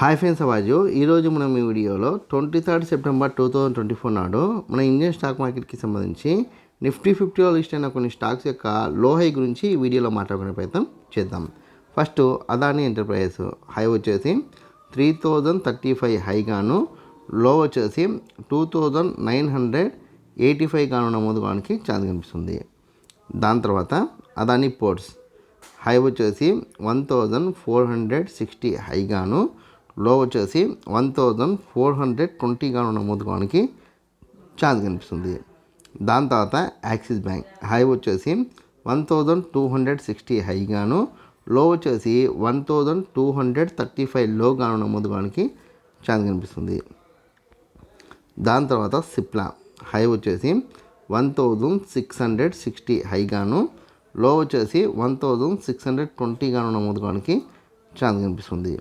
Hi friends, అవాజు ఈరోజు మనం ఈ వీడియోలో 23 సెప్టెంబర్ 2024 నాడు మన ఇండియన్ స్టాక్ మార్కెట్కి సంబంధించి నిఫ్టీ 50లో లిస్ట్ అయిన కొన్ని స్టాక్స్ యొక్క లో హై గురించి ఈ వీడియోలో మాట్లాడుకునే ప్రయత్నం చేద్దాం. ఫస్ట్ అదానీ ఎంటర్ప్రైజెస్ హై వచ్చేసి 3035 హైగాను, లో వచ్చేసి 2985 గాను నమోదు కావడానికి ఛాన్స్ కనిపిస్తుంది. దాని తర్వాత అదానీ పోర్ట్స్ హై వచ్చేసి 1460 హైగాను, లో వచ్చేసి 1420 గాను నమోదు కావడానికి ఛాన్స్ కనిపిస్తుంది. దాని తర్వాత యాక్సిస్ బ్యాంక్ హై వచ్చేసి 1260 హైగాను, లో వచ్చేసి 1235 లో గాను నమోదు కావడానికి ఛాన్స్ కనిపిస్తుంది. దాని తర్వాత సిప్లా హై వచ్చేసి 1660 హైగాను, లో వచ్చేసి 1620 గాను నమోదు కావడానికి ఛాన్స్ కనిపిస్తుంది.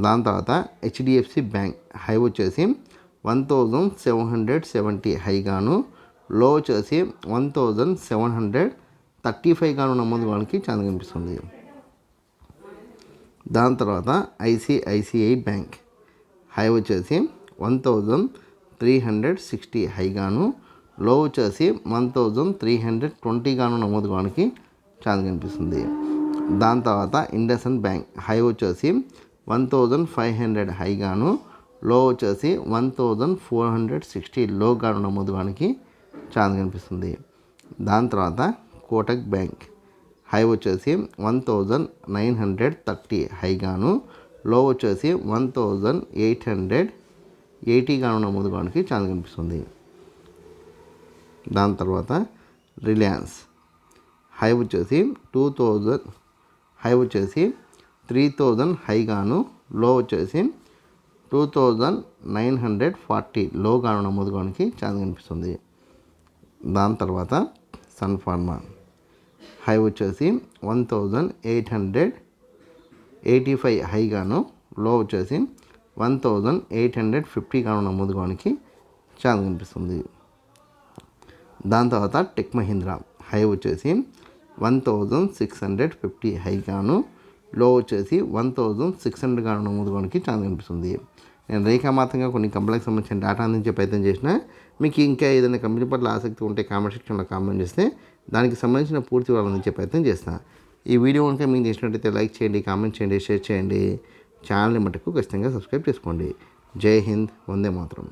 దాని తర్వాత హెచ్డిఎఫ్సి బ్యాంక్ హై వచ్చేసి 1770 హైగాను, లో వచ్చేసి 1735 గాను నమోదు కావడానికి ఛాన్స్ కనిపిస్తుంది. దాని తర్వాత ఐసిఐసిఐ బ్యాంక్ హై వచ్చేసి 1360 హైగాను, లో వచ్చేసి 1320 గాను నమోదు కావడానికి ఛాన్స్ కనిపిస్తుంది. దాని తర్వాత ఇండస్ఇండ్ బ్యాంక్ హై వచ్చేసి 1500 హైగాను, లో వచ్చేసి 1460 లో గాను నమోదు కావడానికి ఛాన్స్ కనిపిస్తుంది. దాని తర్వాత కోటక్ బ్యాంక్ హై వచ్చేసి 1930 హైగాను, లో వచ్చేసి 1880 గాను నమోదు కావడానికి ఛాన్స్ కనిపిస్తుంది. దాని తర్వాత రిలయన్స్ హై వచ్చేసి 3000 హైగాను, లో వచ్చేసి 2940 లో గాను నమోదు కావడానికి ఛాన్స్ కనిపిస్తుంది. దాని తర్వాత సన్ ఫార్మా హై వచ్చేసి 1885 హైగాను, లో వచ్చేసి 1850 గాను నమోదు కావడానికి ఛాన్స్ కనిపిస్తుంది. దాని తర్వాత టెక్ మహీంద్రా హై వచ్చేసి 1650 హైగాను, లో వచ్చేసి 1600 గాను నమోదు కావడానికి ఛాన్స్ కనిపిస్తుంది. నేను రేఖామాత్రంగా కొన్ని కంపెనీలకు సంబంధించిన డేటా అందించే ప్రయత్నం చేసిన. మీకు ఇంకా ఏదైనా కంపెనీ పట్ల ఆసక్తి ఉంటే కామెంట్ సెక్షన్లో కామెంట్ చేస్తే దానికి సంబంధించిన పూర్తి వివరాలు అందించే ప్రయత్నం చేస్తాను. ఈ వీడియో కనుక మీకు నచ్చినట్లయితే లైక్ చేయండి, కామెంట్ చేయండి, షేర్ చేయండి. ఛానల్ని మటుకు ఖచ్చితంగా సబ్స్క్రైబ్ చేసుకోండి. జై హింద్, వందే మాతరం.